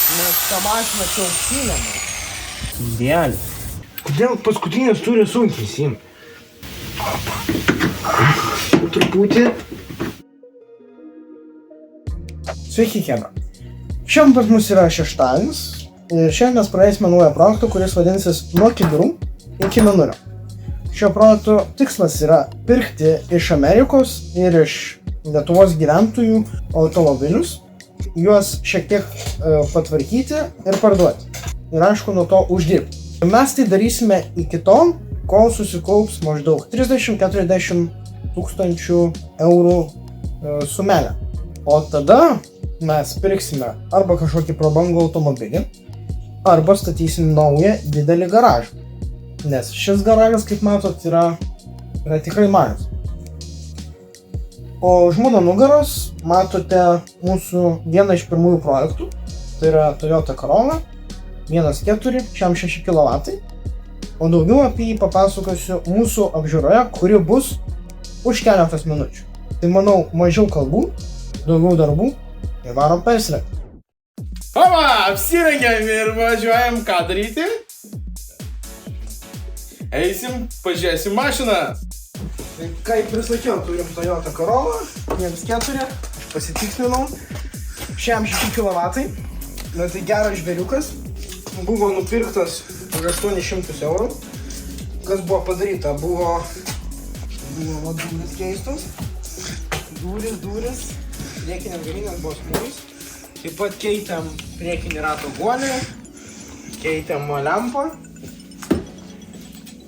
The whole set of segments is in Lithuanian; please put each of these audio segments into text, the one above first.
Nes tą mašiną čia auksinėme. Idealiai. Kodėl paskutinės turi sunkiai sim? Truputį. Sveiki, Kebra. Šiandien pas mus yra šeštadienis ir šiandien mes praeisime naują projektą, kuris vadinsis Nuo kibirų iki mėnulio. Šio projekto tikslas yra pirkti iš Amerikos ir iš Lietuvos gyventojų automobilius, juos šiek tiek patvarkyti ir parduoti. Ir aišku, nuo to uždirbti. Mes tai darysime iki tol, kol susikaups maždaug 30-40 tūkstančių eurų sumelę. O tada mes pirksime arba kažkokį prabangų automobilį, arba statysim naują didelį garažą. Nes šis garažas, kaip matot, yra tikrai mažas. O už mano nugaros matote mūsų vieną iš pirmųjų projektų. Tai yra Toyota Corolla 1.4, šiam 6 kW. O daugiau apie jį papasakosiu mūsų apžiūroje, kuri bus už keletas minučių. Tai manau, mažiau kalbų, daugiau darbų ir varom persirengti. Ova, apsirengėm ir važiuojam ką daryti? Eisim, pažiūrėsim mašiną. Tai kaip prisakiau, turim Toyota Corolla 1.4, aš pasitikslinau, šiam 6 kW. Na tai geras žvėriukas, buvo nupirktas už 800 eurų. Kas buvo padaryta? Buvo durys keistos, durys, priekinės galinės buvo smūgis. Taip pat keitėm priekinį rato guolį, keitėm lempą.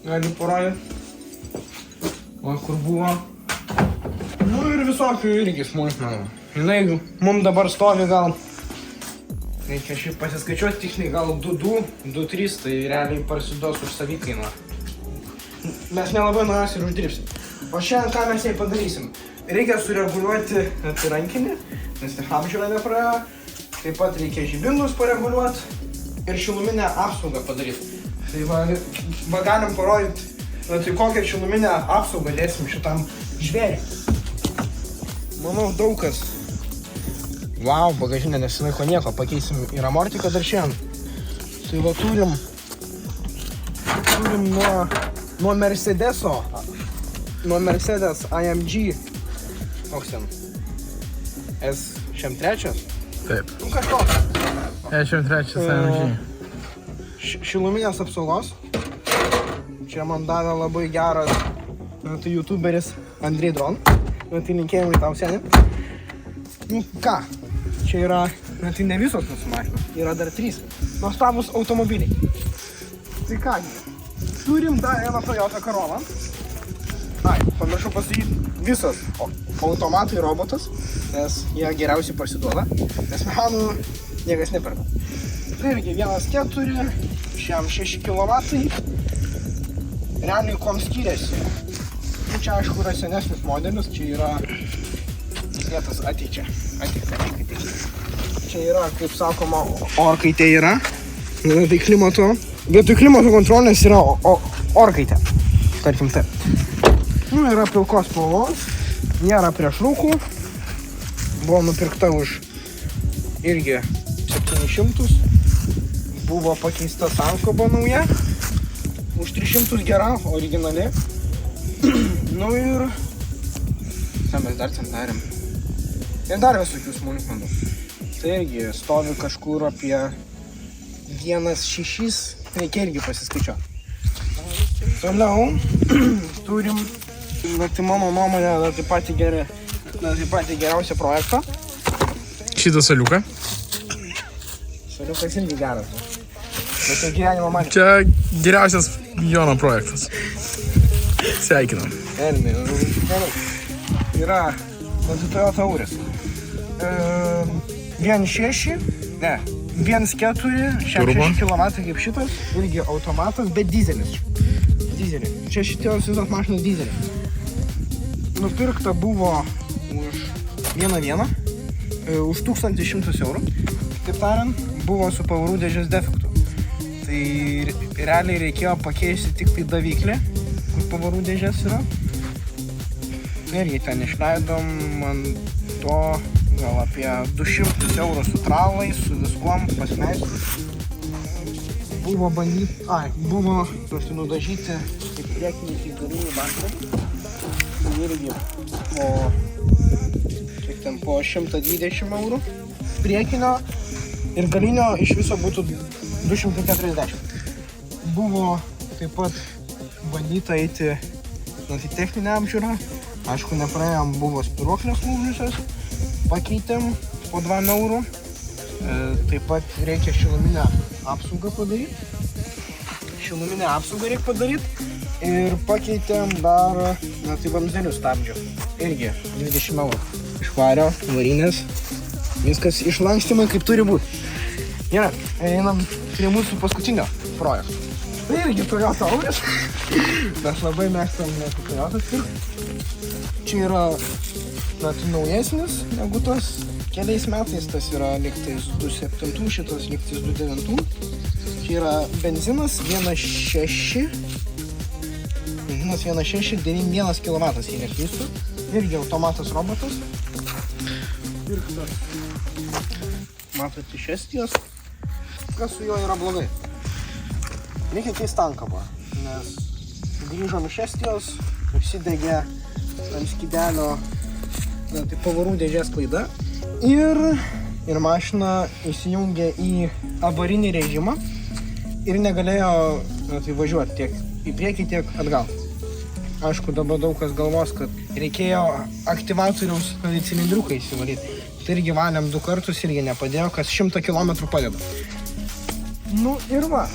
Galiu parodyti, o kur buvo. Nu ir visokių irgi smulkmenų. Žinai, mums dabar stovi gal, reikia šiaip pasiskaičiuoti tiksliai, gal 2-3, tai realiai parsiduos už savikainą. Mes nelabai nuo jos ir uždirbsim. O šiandien ką mes jai padarysim? Reikia sureguliuoti rankinį, nes tai apžiūra nepraėjo. Taip pat reikia žibindus pareguliuoti ir šiluminę apsaugą padaryti. Tai va galim parodyti, tai kokią šiluminę apsaugą dėsim šitam žvėriui. Manau, daug kas. Vau, bagažinė nesilaiko nieko, pakeisim ir amortiką dar šiandien. Tai va turim nuo Mercedeso, nuo Mercedes AMG, koks ten, S103? Taip. Nu kažkoks. S103 AMG. Šiluminės apsaugos. Čia man davė labai geras tai youtuberis Andrei Dron. Tai linkėjimai tau seniai. Nu ką, čia yra, tai ne visos mūsų mašinos, yra dar 3 nuostabūs automobiliai. Tai kągi, turim dar vieną Toyota Corolla. Pamiršau pasakyti, visas automatai robotas, nes jie geriausiai parsiduoda, nes mechanų niekas neperka. Tai irgi 1.4, šiam 6 kW. Realiai kom skiriasi. Čia aišku yra senesnis modelis, čia yra vietas ateičia. Čia yra, kaip sakoma, orkaitė yra. Tai klimato. Vietoj klimato kontrolės yra orkaitė. Tarkim taip. Nu, yra pilkos spalvos, nėra priešrūkų. Buvo nupirkta už irgi 700. Buvo pakeista sankaba nauja. Už 300 gera, originali. Nu ir ką mes dar ten darėm. Ir dar visokių smulkmenų. Tai irgi stovi kažkur apie 1.6, reikia irgi pasiskaičiuoti. Toliau turim, tai mano nuomonė, tai patį geriausią projektą. Šitą saliuką. Saliukas irgi geras. Bet tai gyvenimo mažas. Čia geriausias Jono projektas. Sveikinam. Yra Toyota Auris. 1.6, ne, 1.4, 6 kW kaip šitas, irgi automatas, bet dizelis. Čia šitos visos mašinos dizelis. Nupirkta buvo už 1.1, už 1100 eurų. Taip tariant, buvo su pavarų dėžės defektu. Tai realiai reikėjo pakeisti tik tai daviklį, kur pavarų dėžės yra. Irgi ten išleidom ant to gal apie 200 eurų su tralais, su viskuom pas meistrus. Buvo buvo nudažyti kaip priekiniai galinį bašką. Irgi po 120 eurų. Priekinio ir galinio iš viso būtų 240. Buvo taip pat bandyta eiti į techninę apžiūrą. Aišku, nepraėjom, buvo spiruoklės lūžusios. Pakeitėm po 2 eurų. Taip pat reikia šiluminę apsaugą padaryti. Ir pakeitėm dar vamzdelių stabdžių. Irgi 20 eurų. Išvario, varinės. Viskas išlankstymai kaip turi būti. Gerai, einam prie mūsų paskutinio projekto. Tai irgi Toyota Auris. Mes labai mėgstam Toyotas pirkti. Čia yra naujesnis negu tas keliais metais. Tas yra liktais 2.7, šitas liktais 2.9. Čia yra benzinas 1.6. Benzinas 1.6, 91 kW, jei neklystu. Irgi automatas robotas. Pirktas. Matote iš Estijos. Kas su juo yra blogai? Reikia keist tanką buvo, nes grįžom iš Estijos, užsidegė ant skydelio pavarų dėžės klaida ir mašina įsijungė į avarinį režimą ir negalėjo važiuoti tiek į priekį, tiek atgal. Aišku, dabar daug kas galvos, kad reikėjo aktyvatoriaus cilindriuką įsivalyti. Tai irgi valėm 2 kartus, irgi nepadėjo, kas 100 km padeda. Nu ir va.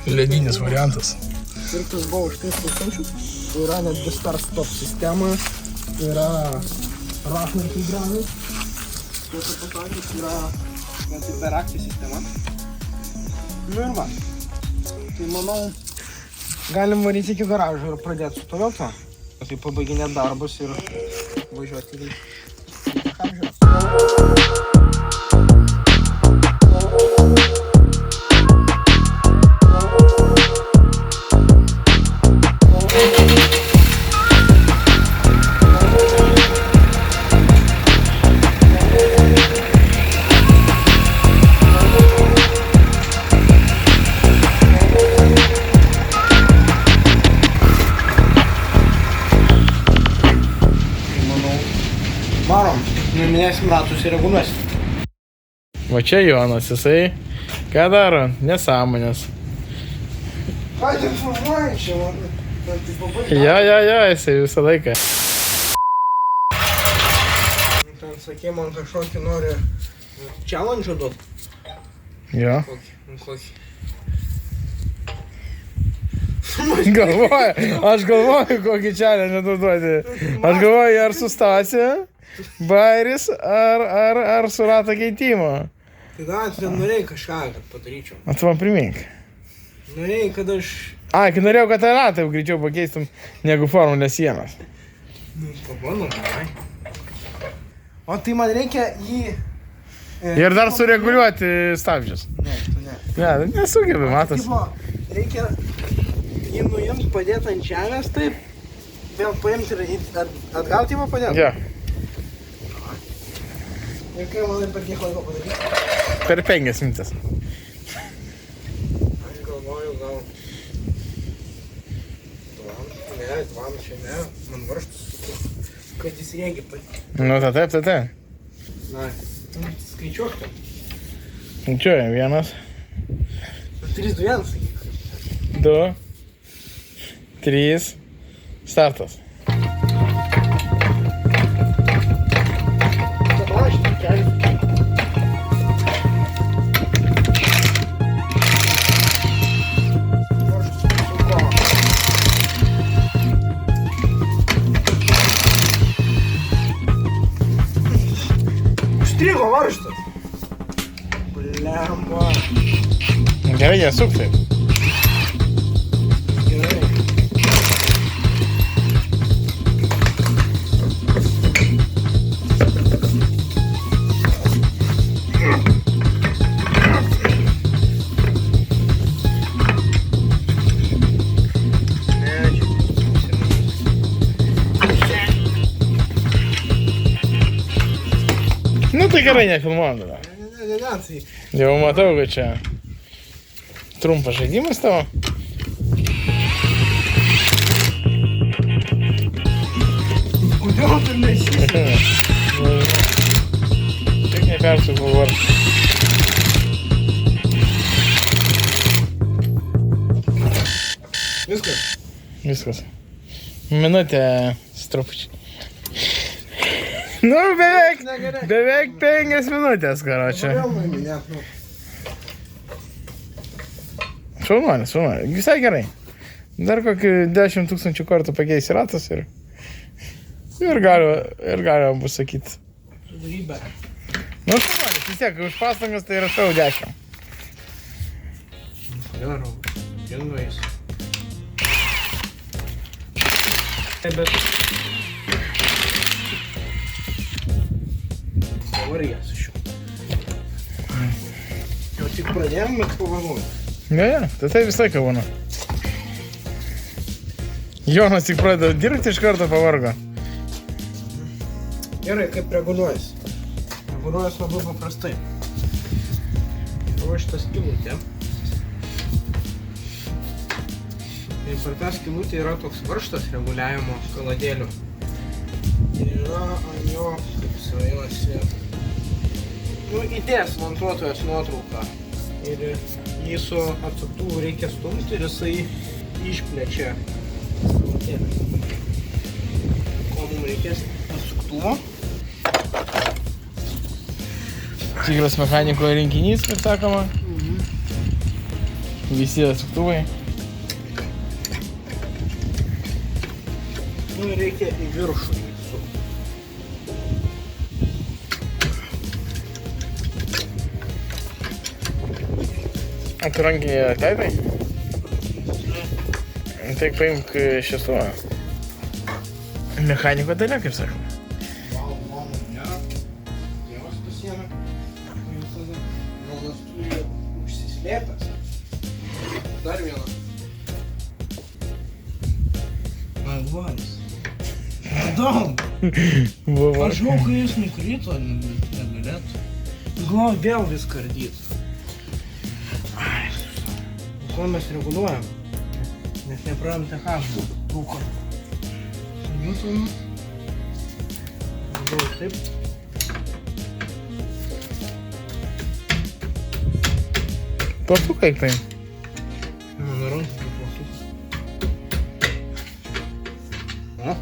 Ledinis variantas. Pirktas buvo už 3000. Yra netgi start-stop sistema. Yra rašant hidranai. Tiesą pasakius, yra net ir beraktė sistema. Nu ir va. Tai manau, galim varyti iki garažo ir pradėti su Toyota. Tai pabaiginėt darbus ir važiuoti į apžiūrą. Varom, numinėsim ratus ir reguliuosim. Va čia Jonas, jisai ką daro? Nesąmonės. Ką tik informuoji čia, man? Ja, jisai visą laiką. Ten sakė, man kažkokį nori challenge duot. Jo. Kokį? Aš galvoju, kokį challenge duoti. Aš galvoju, ar sustasi bairis, ar su rato keitimo. Tai gal, tu norėjai kažką, kad padaryčiau. O tu man primink. Norėjai, kad aš... Kai norėjau, kad tą ratą jau greičiau pakeistum negu formulės sienas. Nu, pabandom, ai. O tai man reikia jį... Ir dar sureguliuoti stabdžius. Ne, tu ne. Ne, nesugebi, matas. Reikia jį nuimt, padėti ant žemės, taip. Vėl paimti ir atgal tai man padėti. Jo. Ir kai manai per kiek laiko padaryti? Per 5 minutės. Aš galvoju, gal... Dvam čia ne. Man varžtus, kad jis rėgi pat. Nu, taip. Na, skaičiuok ten. Skaičiuojam, 1. 3, 2, 1, sakyk. 2, 3, startas. Užstrigo varžtas. Blemba. Gerai, nesuk taip. Gerai. gerai nefilmuojam dabar. Ne, tai... Jau matau, kad čia trumpas žaidimas tavo. Kodėl tu nešysi? Tik nepersukau vartų. Viskas. Viskas. Minutė strupučiai. Nu, beveik 5 minutės, karočią. Vėl nuiminėt, nu. Šaunuolis. Visai gerai. Dar kokį 10 000 kartų pakeisi ratas ir galima bus sakyti. Darybė. Nu, šaunuolis, vis tiek, už pastangas tai rašau 10. Gerai, gengais. Bet... Pavarijas iš jų. Jau tik pradėjom, bet pavarojom. Ne, tai visą laiką būna. Jonas tik pradeda dirbti, iš karto pavargo. Gerai, kaip reguliuojas. Reguliuojas labai paprastai. Ruoši tą skylutę. Ir per tą skylutę yra toks varžtas reguliavimo kaladėlių. Ir yra ant jo, kaip jis vadinasi, įdės montuotojas nuotrauką. Ir jį su atsuktuvu reikia stumti ir jisai išplečia kaladėlį. Ko mums reikės atsuktuvo? Tikras mechaniko rinkinys, kaip sakoma. Visi atsuktuvai. Nu ir reikia į viršų įsukti. O tu rankinį atleidai? Tik paimk šviestuvą. Mechaniko dalia, kaip sakoma. Valomų nėra. Dievas pasiėmė. Ir tada Rodas turi užsislėpęs. Dar vieną. Magvaris. Daug. Aš žinau, kai jis nukrito, negalėtų. Galvoju, vėl viską ardytų. Ko mes reguliuojam? Nes nepraėjom TH trūko. Newtonų. Galvoju, taip. Plaktukai paim. Mano rankų plaktukas. O?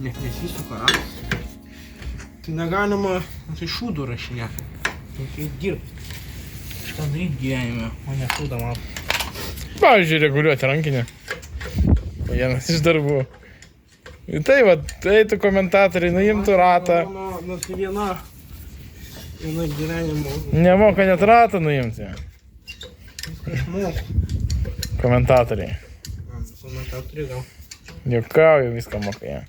Nesisuka ratas. Tai negalima tai šūdų rašinėti. Reikia dirbti. Kažką daryti gyvenime, o ne šūdą man. Pavyzdžiui, reguliuoti rankinį. Vienas iš darbų. Ir tai va, eitų komentatoriai, nuimtų ratą. Nors viena gyvenimo. Nemoka net ratą nuimti. Išmokau. Komentatoriai. Komentatoriai gal. Juokauju, viską moka jie.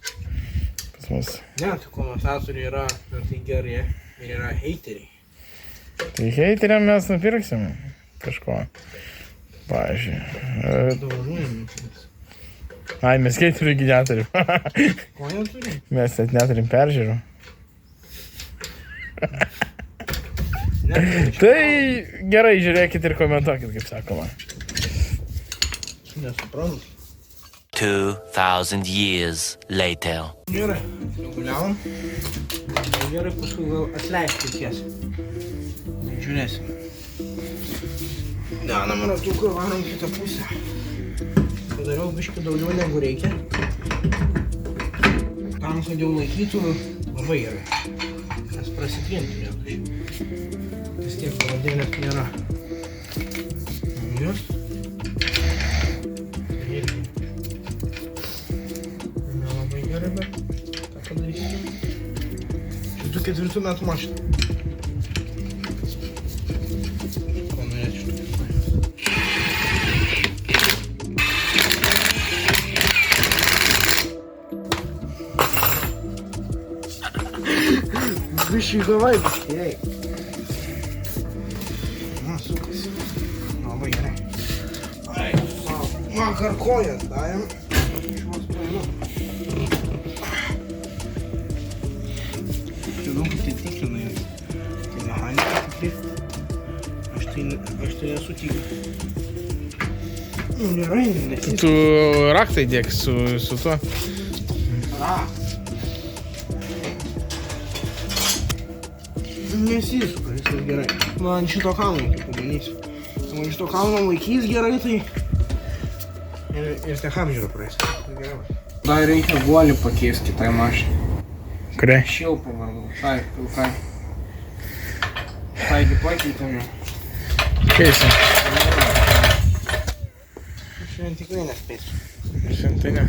Pas mus. Ne, tai komentatoriai yra, tai gerai, ir yra heiteriai. Tai heiteriam mes nupirksim kažko. Pavyzdžiui. Daužuojam. Ai, mes heiterių gi neturim. Ko jau turi? Mes net neturim peržiūrų. Tai gerai, žiūrėkit ir komentuokit, kaip sakoma. Nesuprantu. 2,000 years later. Gerai, reguliavom. Gerai, paskui gal atleisti reikės. Žiūrėsim. Dedam ratuką, varom kitą pusę. Padariau biškį daugiau negu reikia. Tam, kad jau laikytų, labai gerai. Nes prasitrintų nepažiūrėjau. Vis tiek valandėlės nėra. Jos. Irgi. Nelabai gerai, bet ką padarysime. Šitų 4 metų mašina. Ko norėčiau. Biškai gavai, biškai, ei. Sukasi. Labai gerai. Vakar kojas darėm. Šiuos painu. Čia daug tai tikrina jas. aš tai nesu tikras. Nu, gerai, nekeista. Tu raktą įdėk su tuo. Nesisuka, viskas gerai. Man šito kalno reikia pabandysiu. Man šito kalno laikys gerai, tai... Ir tech apžiūrą praeis. Dar reikia guolį pakeisti kitai mašinai. Kuriai? Šiau pavargau. Tai, pilkai. Taigi pakeitėm jau. Keisim. Šiandien tikrai nespėsiu. Šiandien tai ne.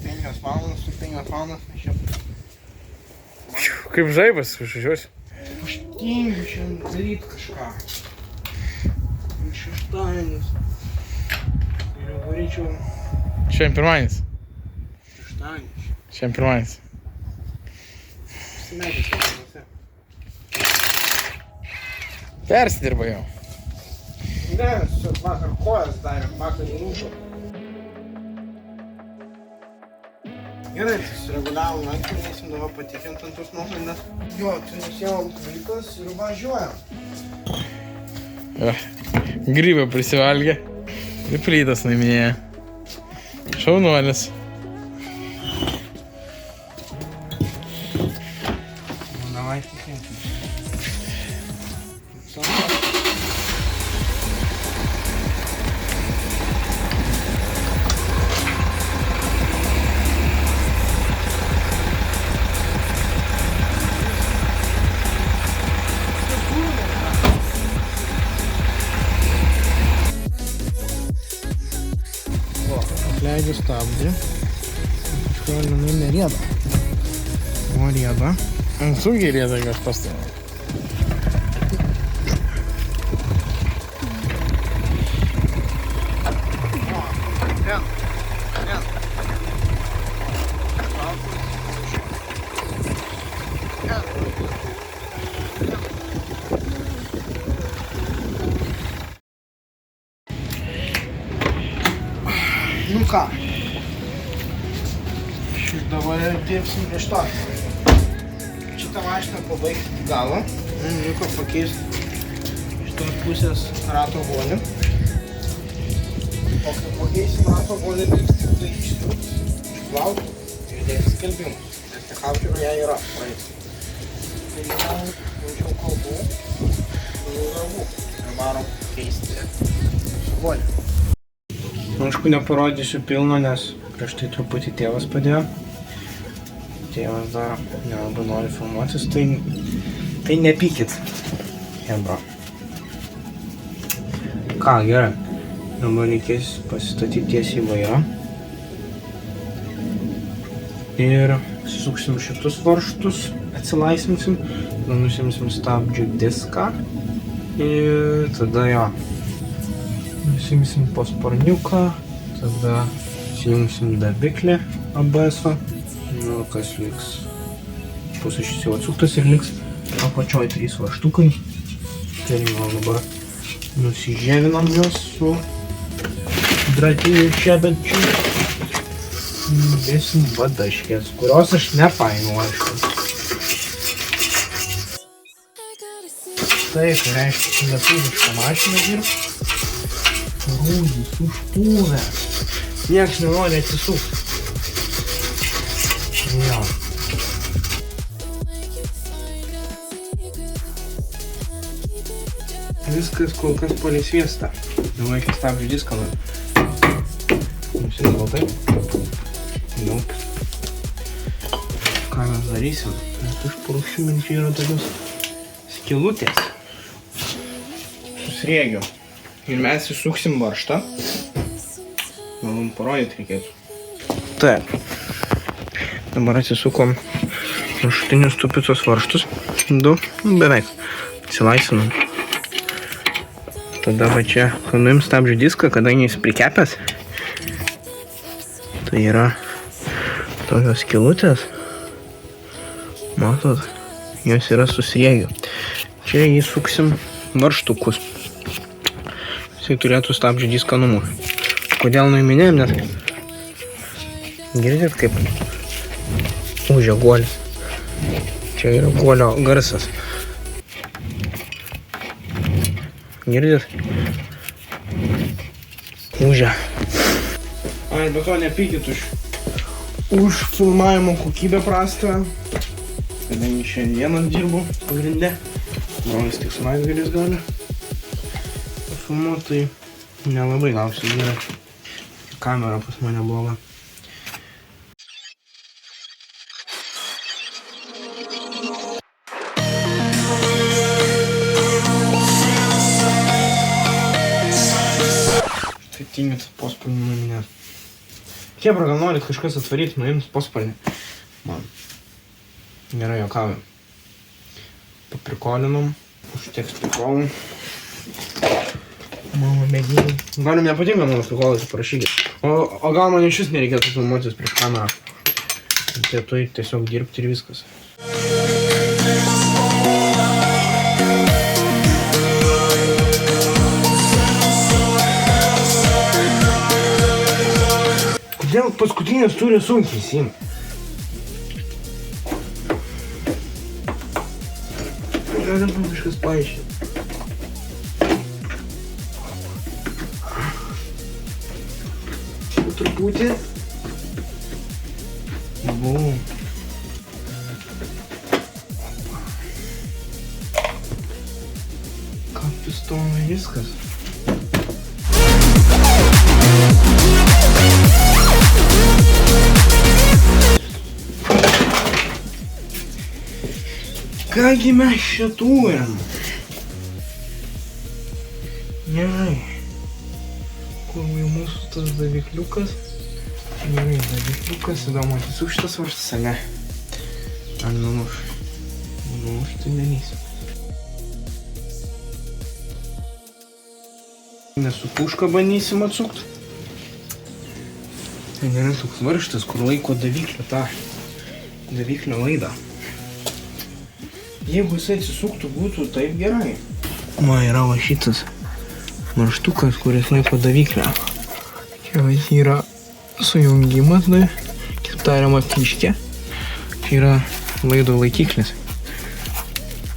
5 valandas, su 5 valandas. Kaip žaibas užvažiuosi. Aš tingiu šiandien daryti kažką. Šeštadienis. Ir jau varyčiau Šiandien pirmadienis. šeštadienis. Šiandien pirmadienis. Simetęs namuose. Persidirba jau. Ne, su vakar kojas darėm, vakar įlūžo. Gerai, tai sureguliavom naktį, nesim dabar patikint ant tos nuomonės. Jo, tai nusiemam plytas ir važiuojam. Grybą prisivalgė. Ir plytas naiminėja. Šaunuolis. Nu, davai tikinti. Leidžiu stabdį. Kažkodėl jinai nerieda. O rieda. Sunkiai rieda kažkas tai. Nu ką. Šis dabar dirbsim prieš to. Šitą mašiną pabaigti iki galo. Liko pakeisti iš tos pusės rato guolį. O kai pakeisim rato guolį, reiks tik tai išplauti ir dėti skelbimus. Nes tech apžiūra ją yra praeis. Tai jau jaučiau kalbų, daugiau darbų. Ir varom keisti guolį. Aišku, neparodysiu pilno, nes prieš tai truputį tėvas padėjo. Tėvas dar nelabai nori filmuotis, tai nepykit. Hebra. Ką, gerai. Dabar reikės pasistatyti tiesiai vairą. Ir susuksim šitus varžtus, atsilaisvinsim, tada nusimsim stabdžių diską. Ir tada jo. Nusimsim posparniuką, tada įsijungsim daviklį ABS-o. Nu, kas liks. Pusė šis jau atsuktas ir liks apačioj 3 varžtukai. Tai jau dabar nusiževinam juos su dratiniu šebenčiu. Dėsim vadaškės, kurios aš nepainu, aišku. Taip, reiškia, lietuvišką mašiną dirb. Rūdis, užpūvę. Nieks nenori atsisukti. Jo. Viskas kol kas palisviesta. Dabar iki stabdžių diską noriu. Nusigal taip. Daug. Ką mes darysim? Nes iš paruošimų čia yra tokios skylutės. Susriegiu. Ir mes įsuksim varžtą. Gal mums parodyti reikėtų. Taip. Dabar atsisukom viršutinius tupicos varžtus. 2, beveik. Atsilaisvinam. Tada va čia nuim stabdžių diską, kadangi jis prikepęs. Tai yra tokios skylutės. Matot, jos yra susriegiu. Čia įsuksim varžtukus. Jisai turėtų stabdžių diską numušti. Kodėl nuiminėjom, nes girdit kaip ūžia guolis. Čia yra guolio garsas. Girdit? Ūžia. Ai, be to nepykit už filmavimo kokybę prastą. Kadangi šiandieną dirbu pagrinde. Brolis tik savaitgaliais gali filmuoti, tai nelabai gausiu gerai. Kamera pas mane bloga. Tai tingit pospalnį nuiminėt. Kebra, gal norit kažkas atvaryti, nuims pospalnį. Man. Gerai juokavim. Paprikolinom. Užteks prikolų. Mano mėgėjai. Galim nepatinka mano prikolai, tai parašykit. O gal man iš vis nereikėtų filmuotis prieš kamerą. Tai tu tiesiog dirbti ir viskas. Kodėl paskutinės turi sunkiai, Sim? Galim man kažkas paaiškinti. Truputį. Bum. Ką pistonai viskas? Kągi mes čia turim? Gerai. Kur jau mūsų tas davikliukas? Gerai, davikliukas. Įdomu, atsisuks šitas varžtas, ar ne? Ar numuš? Numuš tai nenysim. Nesu pušką bandysim atsukt. Tai nėra toks varžtas, kur laiko daviklio tą daviklio laidą. Jeigu jis atsisuktų, būtų taip gerai. Va, yra va šitas marštukas, kuris laiko daviklę. Čia va yra sujungimas, kaip tariama, fiškė. Čia yra laido laikiklis.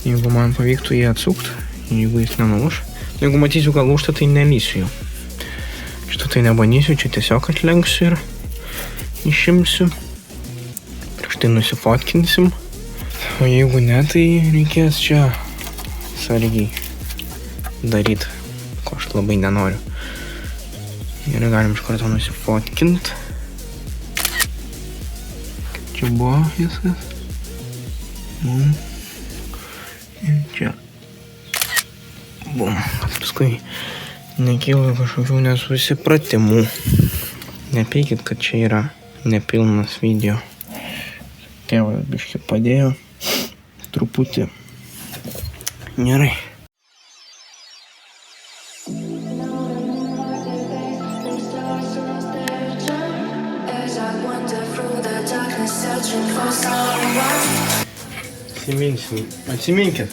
Jeigu man pavyktų jį atsukt, jeigu jis nenumuš. Jeigu matysiu, gal lūžta, tai nelysiu jau. Šitą tai nebandysiu, čia tiesiog atlenksiu ir išimsiu. Prieš tai nusifotkinsim. O jeigu ne, tai reikės čia sargiai daryt, ko aš labai nenoriu. Ir galim iš karto nusifotkint. Kaip čia buvo viskas. Ir čia. Bum. Paskui nekyla kažkokių nesusipratimų. Nepykit, kad čia yra nepilnas video. Tėvas biškį padėjo. Truputį. Gerai. Atsiminkit.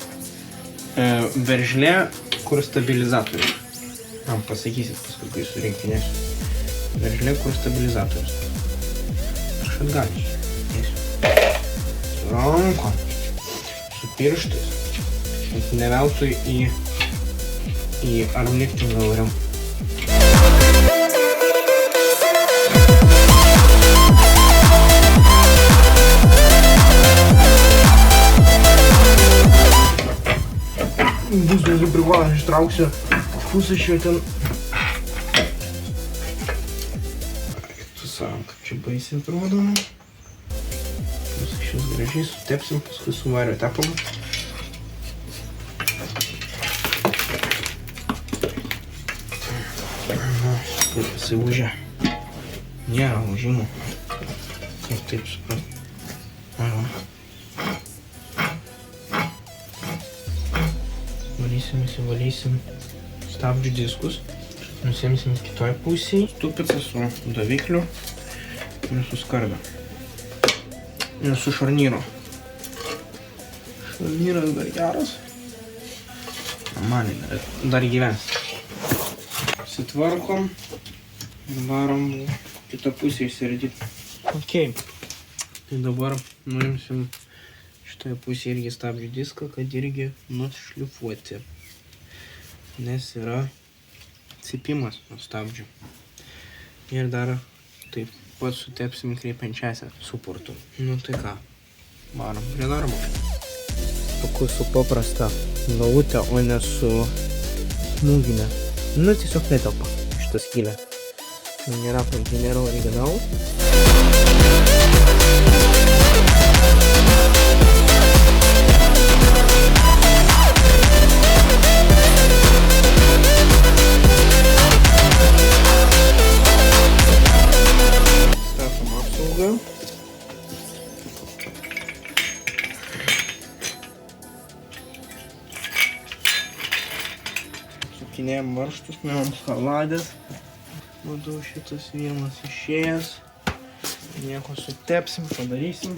Veržlė, kur stabilizatorius. Man pasakysit paskui, kai surinkinėsiu. Veržlė, kur stabilizatorius. Aš atgalčiu. Su rankom. Su pirštais. Ne veltui į armliftingą variau. Bus daugiau prikolą, aš ištrauksiu pusę šio ten. Tu savom, kaip čia baisiai atrodo. Pusę šios gražiai sutepsim, paskui su vario tepalu. Kaip jisai ūžia. Nėra ūžimų. Kaip taip suprast. Įsivalysim stabdžių diskus, nusiimsim kitoj pusėje, stupicą su davikliu ir su skarda. Ir su šarnyru. Šarnyras dar geras. Man dar gyvens. Sitvarkom ir varom kitą pusę išsiardyti. Ok. Tai dabar nuimsim šitoje pusėje irgi stabdžių diską, kad irgi nušlifuoti. nes yra cypimas nuo stabdžių. Ir dar taip pat sutepsim kreipiančiąsią supurtu. Nu tai ką, varom prie darbo. Paku su paprasta galvute, o ne su smūginė. Nu tiesiog netelpa šitą skylę. Nėra nėra originalų. Statom apsaugą. Sukinėjom varžtus, nuėjom skaladės. Matau, šitas vienas išėjęs. Nieko sutepsim, padarysim.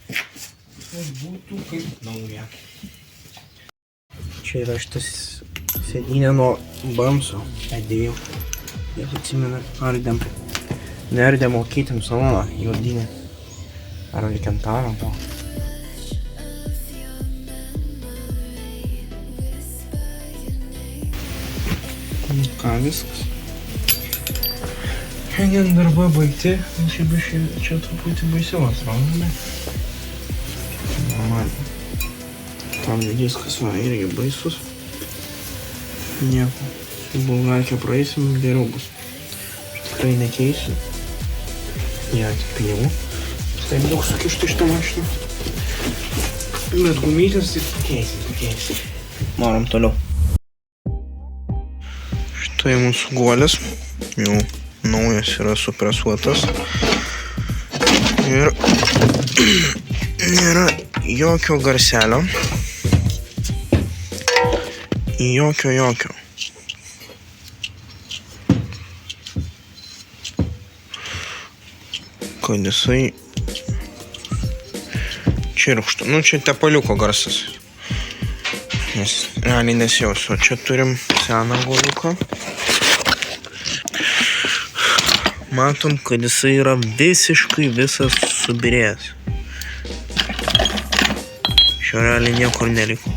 Tai būtų kaip nauja. Čia yra šitas sėdynė nuo bamso. Atdėjau. Jis atsimena, ardėm. Neardėm, o keitėm saloną, juodinę. Ar Alcantara buvo. Ką, viskas. Šiandien darbai baigti, čia truputį baisiau atrodo. Normaliai. Tam diskas va irgi baisus. Nieko. Su bulgarkė praeisim, geriau bus. Aš tikrai nekeisiu. Ja, tik pinigų. Taip daug sukištų šitą mašiną. Bet gumytės tai pakeisim. Norim toliau. Štai mūsų guolis. Jau naujas yra supresuotas ir nėra jokio garselio, jokio. Kad jisai čirkštų, nu čia tepaliuko garsas, nes realiai nesijaus, o čia turim seną guoliuką. Matom, kad jisai yra visiškai visas subirėjęs. Šio realiai niekur neliko.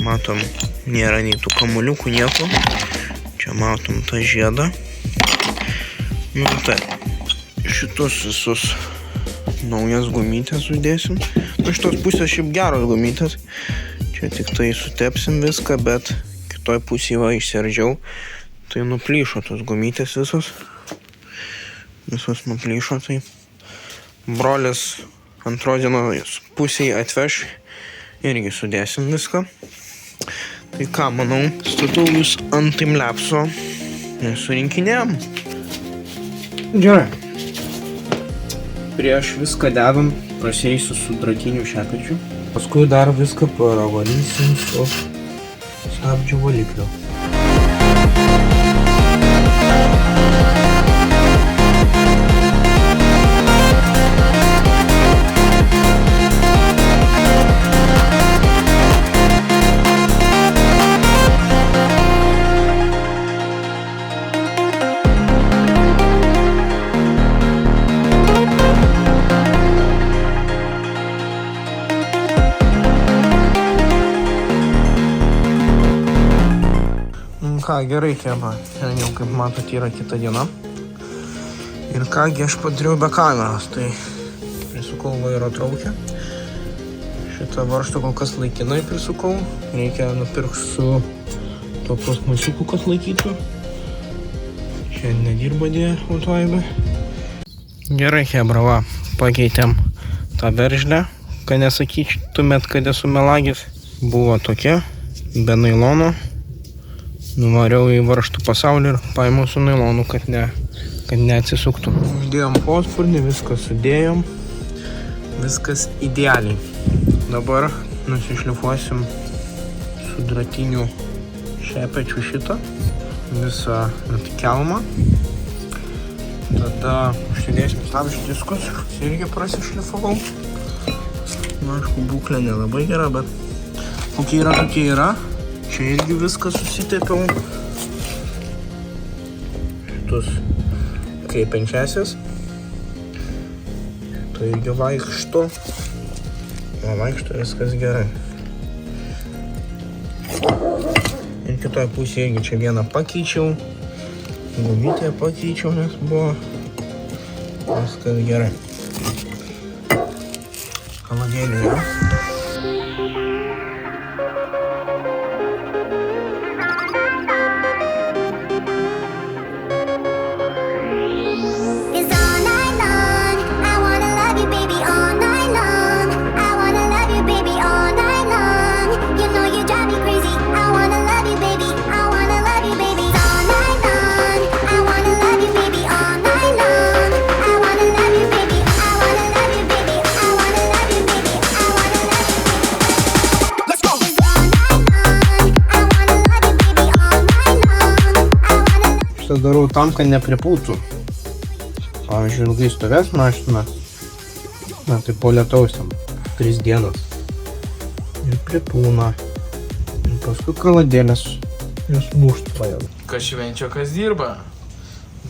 Matom, nėra nei tų kamuliukų, nieko. Čia matom tą žiedą. Nu tai, šitus visus naujas gumytės sudėsim. Nu šitos pusės šiaip geros gumytės. Čia tik tai sutepsim viską, bet kitoj pusėje va išsiardžiau. Tai nuplyšo tos gumytės visos. Visos nuplyšo, tai brolis antros dienos pusėje atveš, irgi sudėsim viską. Tai ką, manau, statau jūs ant timelapso ir surinkinėjom. Gerai. Prieš viską dedam, prasieisiu su dratiniu šepečiu. Paskui dar viską paravalysim su stabdžių valikliu. Ką, gerai keba, jau kaip matot yra kita diena. Ir kągi aš padariau be kameros, tai prisukau vairo traukę. Šitą varžtą kol kas laikinai prisukau, reikia nupirkti su to plastmasiuku, kad laikytų. Čia nedirba dėja autoaibė. Gerai chebra, va, pakeitėm tą veržlę, kad nesakytumėt, kad esu melagis. Buvo tokia, be nailono. Nuvariau į varžtų pasaulį ir paėmiau su nailonu, kad neatsisuktų. Uždėjom pospurnį, viską sudėjom. Viskas idealiai. Dabar nusišlifuosim su dratiniu šepečiu šitą. Visą kelmą. Tada užsidėsim stabdžių diskus. Irgi prasišlifavau. Na, aišku, būklė nelabai gera, bet kokia yra, tokia yra. Čia irgi viską susitepiau. Šitus kreipiančiasias. Tai irgi vaikšto. O vaikšto viskas gerai. Ir kitoje pusėje irgi čia vieną pakeičiau. Gumytę pakeičiau, nes buvo viskas gerai. Kaladėlė yra. Darau tam, kad nepripūtų. Pavyzdžiui, ilgai stovės mašina. Na, tai po lietaus ten 3 dienas. Ir pripūna. Ir paskui kaladėlės. Jos mušt pajėda. Kas švenčia, kas dirba.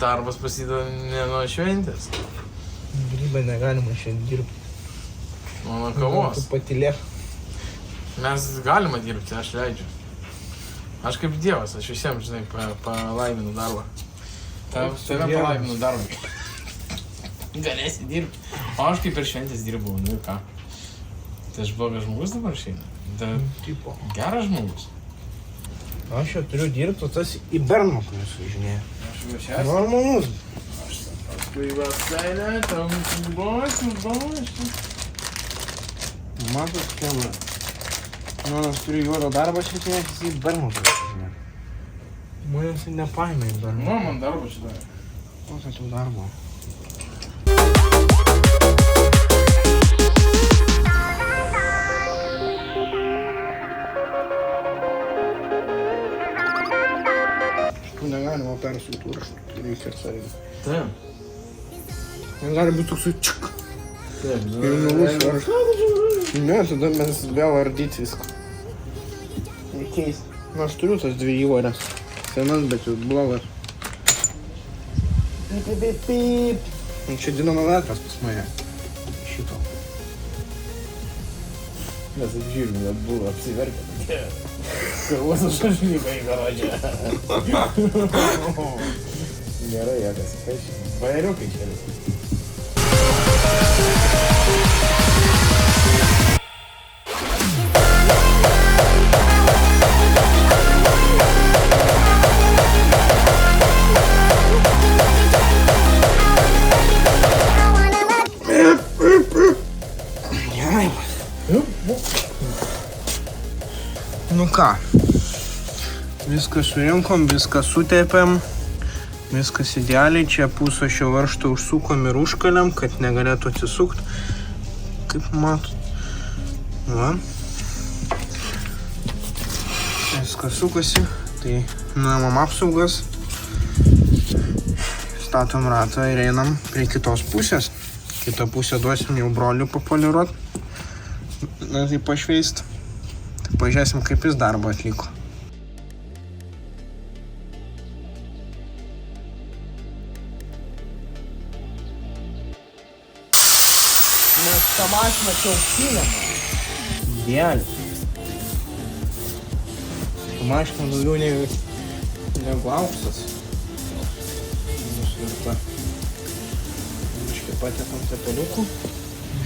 Darbas prasideda ne nuo šventės. Grybai negalima šiandien dirbti. Nuo kavos. Tu patylėk. Mes galima dirbti, aš leidžiu. Aš kaip dievas, aš visiems, žinai, palaiminu darbą. Tave palaiminu darbą. Galėsi dirbti. O aš kaip per šventės dirbau, nu ir ką. Tai aš blogas žmogus dabar išeina. Tipo. Geras žmogus. Aš jau turiu dirbti, o tas į Berną, kuris važinėja. Aš jau šias. Normalus. Aš paskui vasarę, tam subosi. Matot, kebra. Aš turiu juodą darbą šiandien, jis į Berną važinėja. Manęs nepaėmė į Berną. Nu, man darbą šitą. Kokia tu darbo? Tu negalima persūti uršų, tai reikia atsargiai. Taip. Negali būti toksai čik. Taip, Ir nulūs uršų. Ne, tada mes vėl ardyti viską. Reikės. Na, aš turiu tas 2 įvorės. Senas, bet jau blogas. Pip, pip, pip, pip. Čia dinamometras pas mane. Šito. Mes apžiūrim, net buvo apsiverkę. Kavos šašlyką į garažę. Gerai, jokas. Bajeriukai čia. Nu ką, viską surinkom, viską sutepėm, viskas idealiai, čia pusę šio varžto užsukom ir užkaliam, kad negalėtų atsisukti, kaip matot. Va. Viskas sukasi, tai nuimam apsaugas, statom ratą ir einam prie kitos pusės. Kitą pusę duosim jau brolių papoliruot, na tai pašveist. Pažiūrėsim, kaip jis darbą atliko. Mes tą mašiną čia auksinėm. Dėlį. Ta mašina daugiau negu auksas. Nusvirta. Biškai patėkam tepaliukų.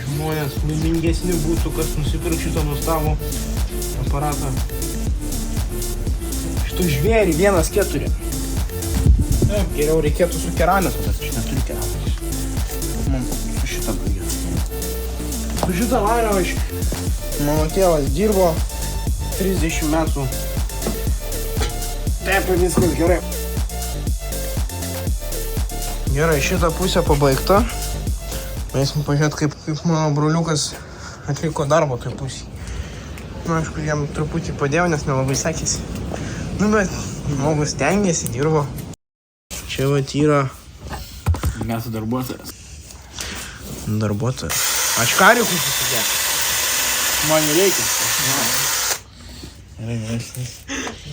Žmonės laimingesni būtų, kas nusipirk šitą nuostabų aparatą. Šitą žvėrį 1.4. Geriau reikėtų su keramės, bet aš neturiu keramės. Man su šitą baigia. Su šitą vario aš... Mano tėvas dirbo 30 metų. Taip, viskas gerai. Gerai, šitą pusę pabaigta. Eisim pažiūrėti, kaip mano broliukas atliko darbą toj pusėje. Nu, aišku, jam truputį padėjau, nes nelabai sekėsi. Nu, bet žmogus stengiasi, dirbo. Čia vat yra... Metų darbuotojas. Darbuotojas. Aš kariukų susidėjau. Man nereikia. Gerai, gerai.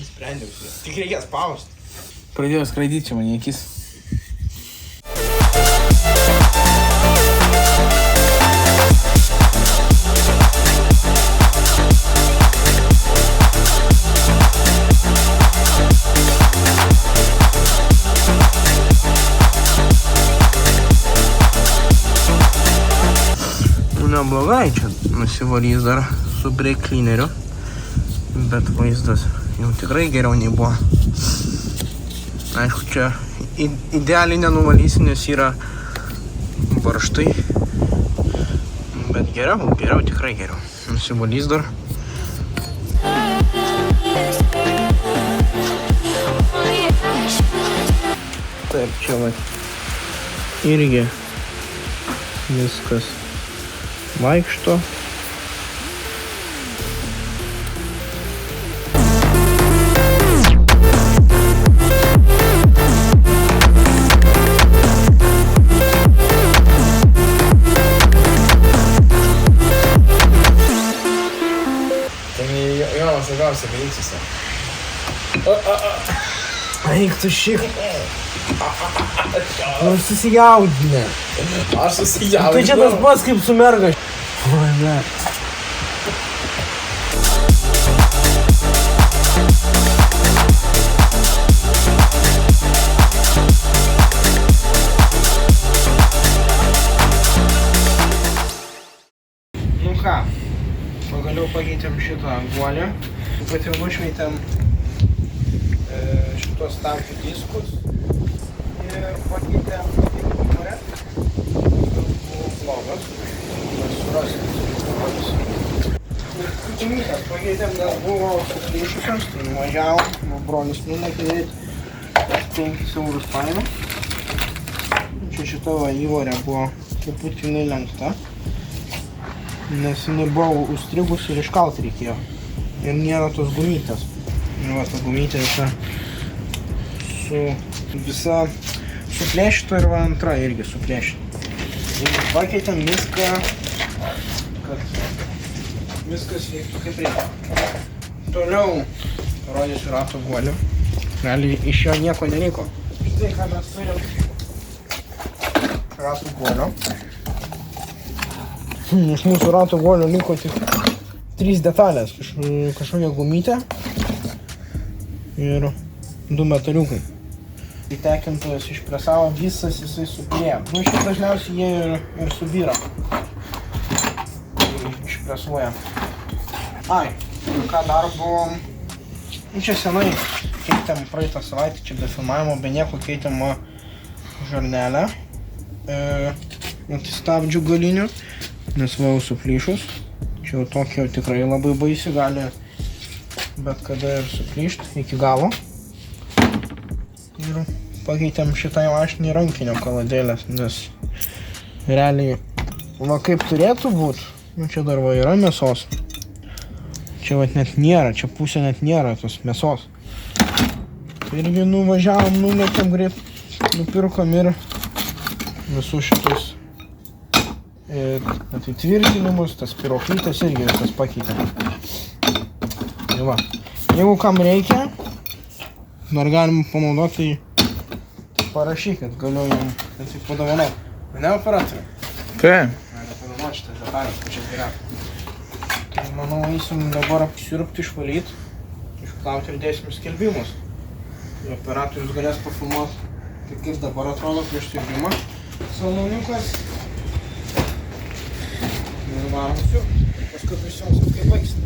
Sprendžiau. Tik reikės spausti. Pradėjo skraidyti čia man į akis. nusivalys dar su brake cleaneriu, bet vaizdas jau tikrai geriau nei buvo. Aišku, čia idealiai nenuvalysi, nes yra varžtai, bet geriau, tikrai geriau. Nusivalys dar. Taip, čia va, irgi viskas vaikšto. Jonas labiausiai veiksisi. Eik tu šiek. Aš susijaudinę. Aš susijaudinau. Tai čia tas pats kaip su merga. Oi, ne. Nu ką, pagaliau pakeitėm šitą guolį. Pat jau nušveitėm šitos stabdžių diskus ir pakeitėm murę. Blogas. Mes surasim. Kutimykas pakeitėm, nes buvo suskaičiusios, tai nuvažiavom, brolis numetė daryti 5 eurus paėmė. Čia šita va įvorė buvo truputį jinai lenkta, nes jinai buvo užstrigus ir iškalt reikėjo. Ir nėra tos gumytės. Nu, va, ta gumytė visa suplėšyta ir va antra irgi suplėšyta. Ir pakeitėm viską, kad viskas veiktų kaip reikia. Toliau parodysiu rato guolį. Realiai iš jo nieko neliko. Štai ką mes turim rato guolio. Iš mūsų rato guolio liko tik 3 detalės, kažkokia gumytė ir 2 metaliukai. Įtekintojas išpresavo, visas jisai suplėjo. Nu, šiaip dažniausiai jie ir subyra. Išpresuoja. Ai, ką dar buvom. Čia senai keitėm praeitą savaitę, čia be filmavimo, be nieko keitėm žarnelę. Stabdžių galinių, nes va suplyšus. Čia jau tokia tikrai labai baisi, gali bet kada ir suplyšti iki galo. Ir pakeitėm šitai mašinai rankinio kaladėlės, nes realiai, va kaip turėtų būt, nu čia dar va yra mėsos. Čia va net nėra, čia pusė net nėra tos mėsos. Irgi nuvažiavom, numetėm greit, nupirkom ir visus šitus atitvirtinimus, tas piroklytas irgi visas pakeitėm. Tai va, jeigu kam reikia, dar galim panaudoti, tai parašykit, galiu jums tai padovanoti. Mane operatorių? Taip. Galite padovanoti šitą detalę, čia yra. Tai manau, eisim dabar apsiurbti, išvalyti, išplauti ir dėsim skelbimus. Ir operatorius galės pafilmuoti, kaip dabar atrodo prieš siurbimą saloniukas. Ir varom siurbti, paskui prisijungsim kaip baigsim.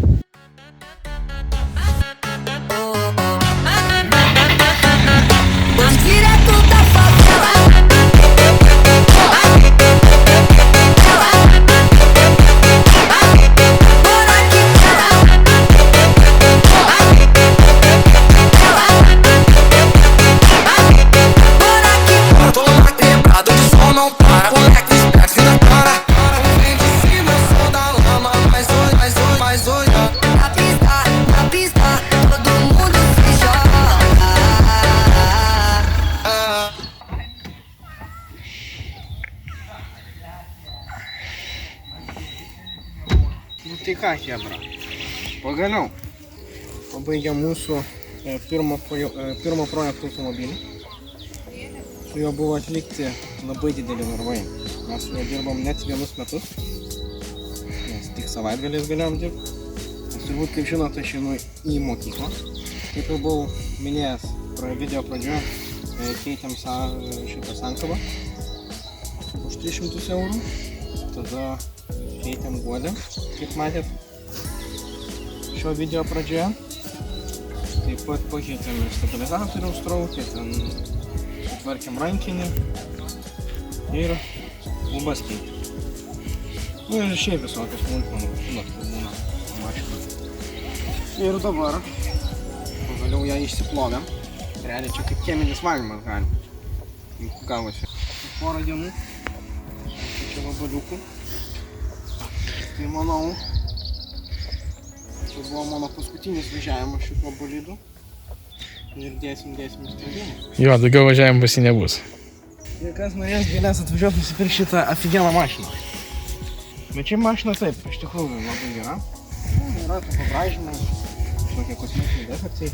Tai ką, chebra, pagaliau pabaigėm mūsų pirmo projekto automobilį. Su juo buvo atlikti labai dideli darbai. Mes su juo dirbom net 1 metus, nes tik savaitgaliais galėjom dirbti. Nes turbūt, kaip žinote, aš einu į mokyklą. Kaip jau buvau minėjęs video pradžioje, keitėm šitą sankabą už 300 eurų. Tada keitėm guolį. kaip matėt šio video pradžioje. Taip pat pakeitėm ir stabilizatoriaus traukę, ten sutvarkėm rankinį ir lubas keitėm. Nu ir šiaip visokios smulkmenų, žinot, kaip būna mašina. Ir dabar pagaliau ją išsiplovėm. Realiai čia kaip cheminis valymas gali. Gavosi. Porą dienų. Čia vabaliukų. Tai manau, čia buvo mano paskutinis važiavimas šituo bolidu. Ir dėsim sprendimą. Jo, daugiau važiavimų pas jį nebus. Ir kas norės, galės atvažiuoti nusipirkti šitą aфиgeną mašiną. Bet čia mašina taip, iš tikrųjų labai gera. Yra tų pabražymų, tokie kosmetiniai defektai.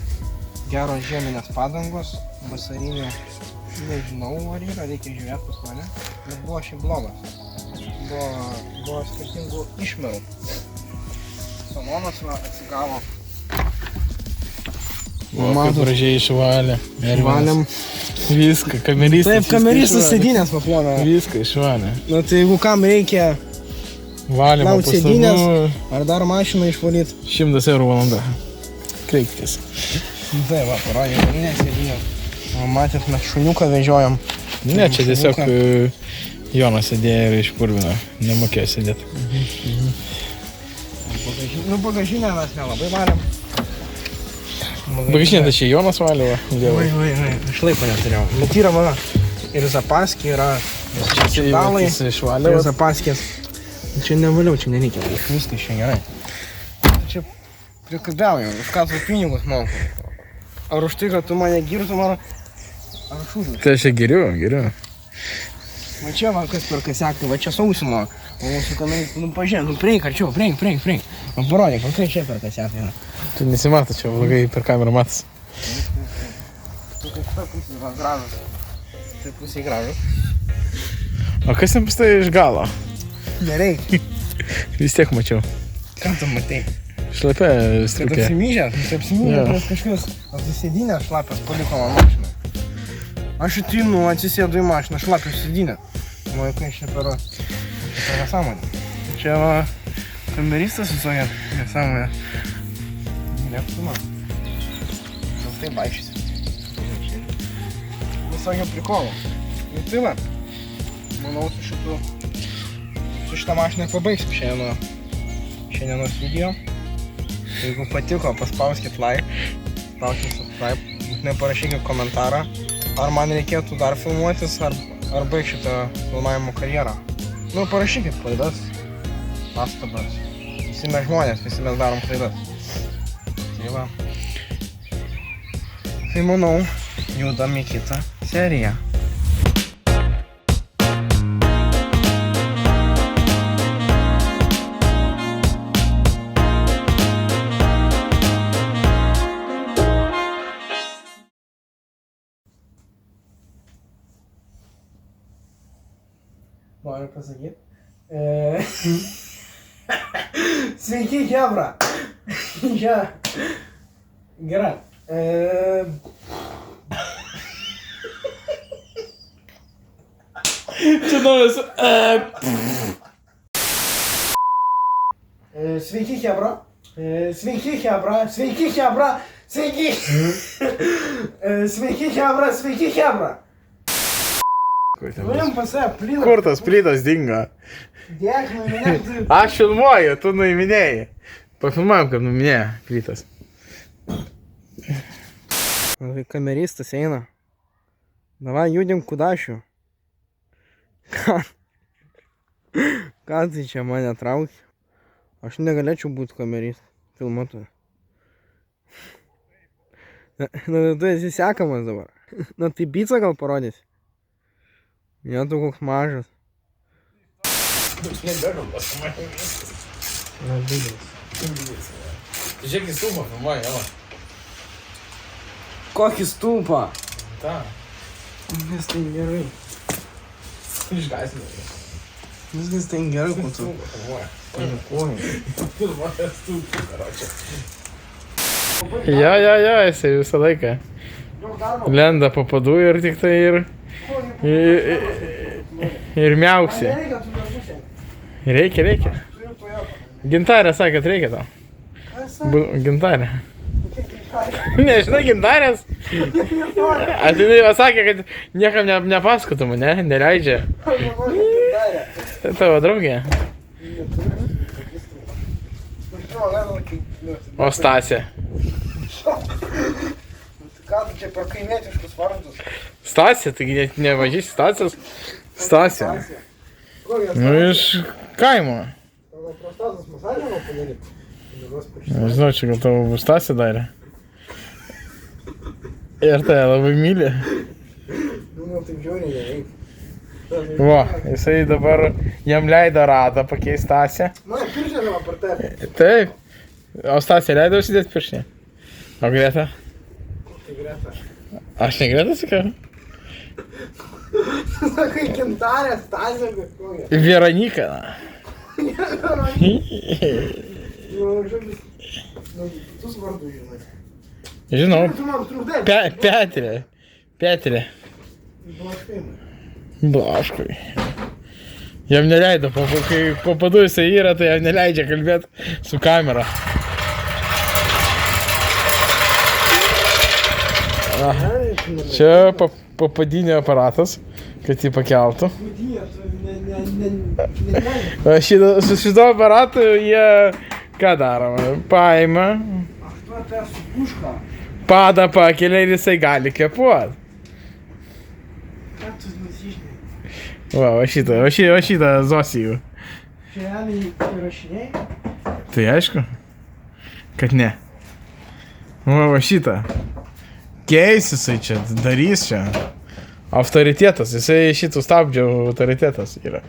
Geros žieminės padangos, vasarinė, nežinau ar yra, reikia žiūrėti pas mane. Bet buvo šiaip blogas. Buvo skirtingų išmerų. Salonas atsigavo. O, kaip gražiai išvalė. Išvalėm. Viską, kameristas. Taip, kameristas sėdynės paplovė. Viską išvalė. Na tai jeigu kam reikia Valymo plaut sėdynės, paslaugų ar dar mašiną išvalyti. 100 eurų valanda. Kreipkitės. Tai va, parodė, ne sėdynės. Matėt, mes šuniuką vežiojam. Ne, čia tiesiog Jonas sėdėjo ir išpurvino. Nemokėjo sėdėti. Nu, bagažinę mes nelabai valėm. Bagažinė, tai čia Jonas valė, va. Vai, aš laiko neturėjau. Bet yra mano ir zapaskė, yra čipdalai, ir zapaskės. Čia nevaliau, čia nereikia, viskas čia gerai. Čia prikalbėjau, už ką tu pinigus moku. Ar už tai, kad tu mane girtum, ar už užus? Tai aš čia geriu. Va čia va, kas per kasiakai, va čia sausimo. O mūsų kanai, nu pažiūrėk, nu prieik arčiau, prieik. Man parodyk, va kai čia per kasiakai yra. Tu nesimato, čia blogai per kamerą matas. Tu kaip ta pusė yra gražus. Tai pusė gražus. O kas ten pas tai iš galo? Nereikia. Vis tiek mačiau. Ką tu matei? Šlapia Kad striukė. apsimyžęs, nes kažkas atsisėdinės šlapias paliko man mašiną. Aš ateinu, atsisėdu į mašiną, šlapias sėdinę. Nu, kai aš čia per nesąmonę. Čia va, kameristas visoje nesąmonė. Neapsuma. Gal tai baikšysi. Visokio prikolo. Nu tai va, manau su šitą mašiną pabaigsim šiandienos video. Jeigu patiko, paspauskit like, spauskit subscribe, būtinai parašykit komentarą, ar man reikėtų dar filmuotis, ar baig šitą filmavimo karjerą. Nu, parašykit klaidas, pastabas. Visi mes žmonės, visi mes darom klaidas. Tai va. Tai manau, judam į kitą seriją. Noriu pasakyti. Sveiki, chebra. Čia. Gerai. Čia naujas. Sveiki, chebra. Sveiki, chebra. Sveiki, chebra. Sveiki. Sveiki, chebra. Sveiki, chebra. Nuėjom pas save, plytas. Kur tas plytas dingo? Dėk, nuiminėk. Aš filmuoju, tu nuiminėjai. Pafilmuojam, kad nuiminėja plytas. Kameristas eina. Davai, judim kudašiu. Ką tai čia mane traukia? Aš negalėčiau būti kameristas, filmuotojas. Na, tu esi sekamas dabar. Na, tai pizza gal parodys? Ne, tu koks mažas. Na, didelis. Žiūrėk į stulpą filmuoja, jo. Kokį stulpą? Ta. Viskas tai gerai. Išgąsdino. Viskas tai gerai, kuo tu. Stulpą filmuoja. Panikuoju. Filmuoja stulpą, karočią. Jo, jisai visą laiką. Lenda po padų ir tik tai ir miauksi. Nereikia, tu nebūsi. Reikia. Turiu Toyotą. Gintarė sakė, kad reikia tau. Gintarė. Nežinai, gintarės? Atinai pasakė, kad niekam nepasakotum, ne? Neleidžia. Tai tavo draugė. O Stasė? Ką tu čia per kaimietiškus vardus? Stasė, taigi net nevažys Stasės? Stasė. Nu, iš kaimo. Prostatos masažą man padaryti. Nežinau, čia gal tavo Stasė darė. Ir tai labai myli. Nu, taip žiauriai nereik. Va, jisai dabar jam leido ratą pakeisti Stasę. Mane piršė man partarė. Taip. O Stasė leido užsidėti piršinę. O Greta? Tai Greta. Aš ne Greta sakiau? Sakai, Gintarė, Stasė, kažkokia. Veronika. Nu, žodžiu, tu svardu žinai. Žinau. Tu man trukdai. Petrė. Petrė. Blaškaimai. Blaškai. Jam neleido, kai papadu jisai yra, tai jam neleidžia kalbėti su kamera. Čia papadinio aparatas, kad jį pakeltų. Su šito aparatu jie ką daro? Paima, padą pakelia ir jisai gali kepuoti. Va šitą Zosijų. Čia realiai įrašiniai? Tai aišku, kad ne. Va šitą. Keis jisai čia, darys čia. Autoritetas, jisai šitų stabdžių autoritetas yra.